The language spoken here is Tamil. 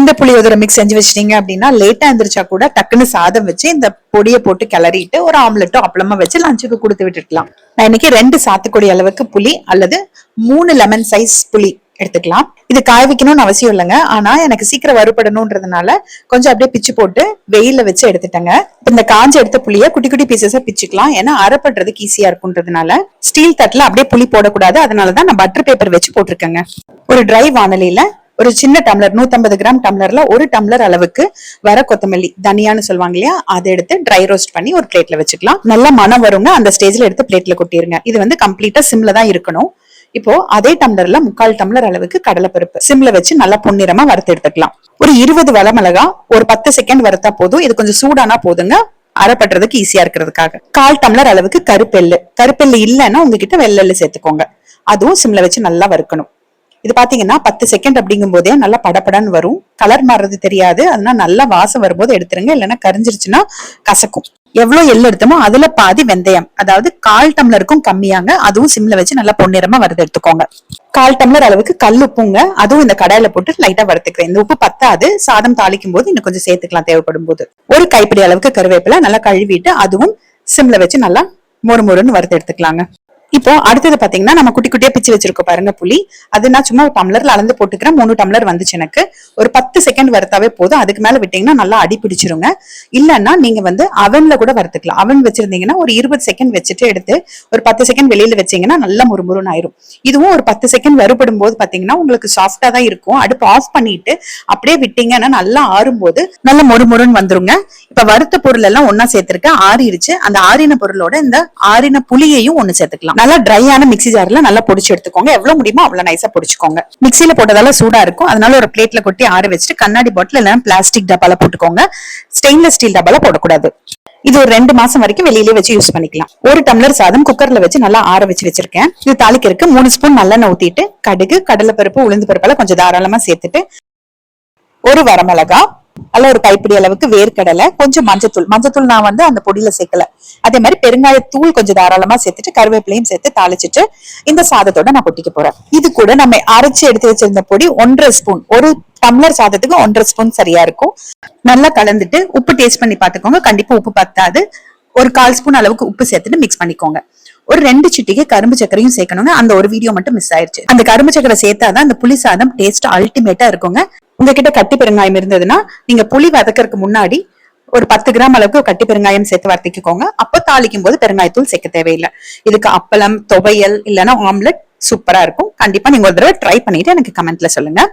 இந்த புளியோதரை மிக்ஸ் செஞ்சு வச்சிட்டீங்க அப்படின்னா லேட்டா எந்திரிச்சா கூட டக்குன்னு சாதம் வச்சு இந்த பொடியை போட்டு கிளறிட்டு ஒரு ஆம்லெட்டோ அப்பளமா வச்சு லஞ்சுக்கு கொடுத்து விட்டுருக்கலாம். நான் இன்னைக்கு 2 சாத்துக்குடி அளவுக்கு புளி அல்லது 3 லெமன் சைஸ் புளி எடுத்துக்கலாம். இது காய வைக்கணும்னு அவசியம் இல்லைங்க. ஆனா எனக்கு சீக்கிரம் வறுபடணும்ன்றதுனால கொஞ்சம் அப்படியே பிச்சு போட்டு வெயில வச்சு எடுத்துட்டேங்க. இந்த காஞ்ச எடுத்த புளிய குட்டி குட்டி பீசஸா பிச்சுக்கலாம். ஏன்னா அரைப்படுறதுக்கு ஈஸியா இருக்குன்றதுனால. ஸ்டீல் தட்டுல அப்படியே புளி போடக்கூடாது. அதனாலதான் நான் பட்டர் பேப்பர் வச்சு போட்டிருக்கேங்க. ஒரு ட்ரை வானலியில ஒரு சின்ன டம்ளர் 150 கிராம் டம்ளர்ல 1 டம்ளர் அளவுக்கு வர கொத்தமல்லி தனியான்னு சொல்லுவாங்க இல்லையா, அதை எடுத்து ட்ரை ரோஸ்ட் பண்ணி ஒரு பிளேட்ல வச்சுக்கலாம். நல்லா மனம் வருங்க. அந்த ஸ்டேஜ்ல எடுத்து பிளேட்ல கொட்டிருங்க. இது வந்து கம்ப்ளீட்டா சிம்ல தான் இருக்கணும். இப்போ அதே டம்ளர்ல 3/4 டம்ளர் அளவுக்கு கடலைப்பருப்பு சிம்ல வச்சு நல்லா பொன்னிறமா வறுத்து எடுத்துக்கலாம். ஒரு 20 வரமிளகா ஒரு 10 செகண்ட் வறுத்தா போதும். இது கொஞ்சம் சூடானா போதுங்க, அரைப்படுறதுக்கு ஈஸியா இருக்கிறதுக்காக. 1/4 டம்ளர் அளவுக்கு கருப்பெல்லு இல்லைன்னா உங்ககிட்ட வெள்ளெல்லு சேர்த்துக்கோங்க. அதுவும் சிம்ல வச்சு நல்லா வறுக்கணும். இது பாத்தீங்கன்னா 10 செகண்ட் அப்படிங்கும் போதே நல்லா படப்படன்னு வரும். கலர் மாறுறது தெரியாது. அதனால நல்லா வாசம் வரும்போது எடுத்துருங்க. இல்லைன்னா கரிஞ்சிருச்சுன்னா கசக்கும். எவ்வளவு எள்ளு எடுத்தோமோ அதுல பாதி வெந்தயம், அதாவது 1/4 டம்ளருக்கும் கம்மியாங்க. அதுவும் சிம்ல வச்சு நல்லா பொன்னிறமா வறுத்து எடுத்துக்கோங்க. 1/4 டம்ளர் அளவுக்கு கல் உப்புங்க, அதுவும் இந்த கடாயில போட்டு லைட்டா வறுத்துக்கிறேன். இந்த உப்பு பத்தாது, சாதம் தாளிக்கும் போது இன்னும் கொஞ்சம் சேர்த்துக்கலாம் தேவைப்படும் போது. ஒரு கைப்பிடி அளவுக்கு கருவேப்பிலை நல்லா கழுவிட்டு அதுவும் சிம்ல வச்சு நல்லா மொறுமொறுன்னு வறுத்து எடுத்துக்கலாங்க. இப்போ அடுத்தது பாத்தீங்கன்னா நம்ம குட்டி குட்டியா பிச்சு வச்சிருக்கோம் பாருங்க புளி. அது நான் சும்மா ஒரு டம்ளர்ல அளந்து போட்டுக்கிறேன். 3 டம்ளர் வந்துச்சு எனக்கு. ஒரு 10 செகண்ட் வறுத்தாவே போதும். அதுக்கு மேல விட்டீங்கன்னா நல்லா அடி பிடிச்சிருங்க. இல்லன்னா நீங்க வந்து அவன்ல கூட வறுத்துக்கலாம். அவன் வச்சிருந்தீங்கன்னா ஒரு 20 செகண்ட் வச்சுட்டு எடுத்து ஒரு 10 செகண்ட் வெளியில வச்சீங்கன்னா நல்லா முறுமுறுன்னு ஆயிரும். இதுவும் ஒரு 10 செகண்ட் வறுபடும் போது பாத்தீங்கன்னா உங்களுக்கு சாஃப்டா தான் இருக்கும். அடுப்பு ஆஃப் பண்ணிட்டு அப்படியே விட்டீங்கன்னா நல்லா ஆறும் போது நல்ல மொறுமொறுன்னு வந்துருங்க. இப்ப வறுத்த பொருள் எல்லாம் ஒன்னா சேர்த்திருக்கேன், ஆறிடுச்சு. அந்த ஆறின பொருளோட இந்த ஆறின புளியையும் ஒண்ணு சேர்த்துக்கலாம். நல்லா ட்ரையான மிக்ஸி ஜார்ல நல்லா பொடிச்சு எடுத்துக்கோங்க. எவ்வளவு முடியுமோ அவ்வளவு நைஸா பொடிச்சுக்கோங்க. மிக்ஸில போட்டதால சூடா இருக்கும். அதனால ஒரு பிளேட்ல கொட்டி ஆற வச்சுட்டு கண்ணாடி பாட்டில் இல்லைன்னா பிளாஸ்டிக் டப்பால போட்டுக்கோங்க. ஸ்டெயின்லெஸ் ஸ்டீல் டப்பால போடக்கூடாது. இது ஒரு 2 மாசம் வரைக்கும் வெளியிலே வச்சு யூஸ் பண்ணிக்கலாம். ஒரு டம்ளர் சாதம் குக்கர்ல வச்சு நல்லா ஆற வச்சு வச்சிருக்கேன். இது தாளிக்கிறதுக்கு 3 ஸ்பூன் நல்லெண்ணெய் ஊத்திட்டு கடுகு, கடலைப்பருப்பு, உளுந்து பருப்பெல்லாம் கொஞ்சம் தாராளமா சேர்த்துட்டு ஒரு வரமிளகா, அல்ல ஒரு கைப்பிடி அளவுக்கு வேர்க்கடலை, கொஞ்சம் மஞ்சத்தூள் நான் வந்து அந்த பொடியில சேர்க்கல. அதே மாதிரி பெருங்காயத்தூள் கொஞ்சம் தாராளமா சேர்த்துட்டு கருவேப்பிலையும் சேர்த்து தாளிச்சுட்டு இந்த சாதத்தோட நான் கொட்டிக்க போறேன். இது கூட நம்ம அரைச்சு எடுத்து வச்சிருந்த பொடி 1.5 ஸ்பூன், ஒரு டம்ளர் சாதத்துக்கு 1.5 ஸ்பூன் சரியா இருக்கும். நல்லா கலந்துட்டு உப்பு டேஸ்ட் பண்ணி பாத்துக்கோங்க. கண்டிப்பா உப்பு பத்தாது. ஒரு 1/4 ஸ்பூன் அளவுக்கு உப்பு சேர்த்துட்டு மிக்ஸ் பண்ணிக்கோங்க. ஒரு 2 சிட்டிகை கரும்பு சக்கரையும் சேர்க்கணுங்க. அந்த ஒரு வீடியோ மட்டும் மிஸ் ஆயிடுச்சு. அந்த கரும்பு சக்கரை சேர்த்தாதான் அந்த புளி சாதம் டேஸ்ட் அல்டிமேட்டா இருக்குங்க. உங்ககிட்ட கட்டி பெருங்காயம் இருந்ததுன்னா நீங்க புளி வதக்கறதுக்கு முன்னாடி ஒரு 10 கிராம் அளவுக்கு கட்டி பெருங்காயம் சேர்த்து வதக்கிக்கோங்க. அப்போ தாளிக்கும் போது பெருங்காயத்தூள் சேர்க்க தேவையில்லை. இதுக்கு அப்பளம், துவையல் இல்லைன்னா ஆம்லெட் சூப்பரா இருக்கும். கண்டிப்பா நீங்க ஒரு தடவை ட்ரை பண்ணிட்டு எனக்கு கமெண்ட்ல சொல்லுங்க.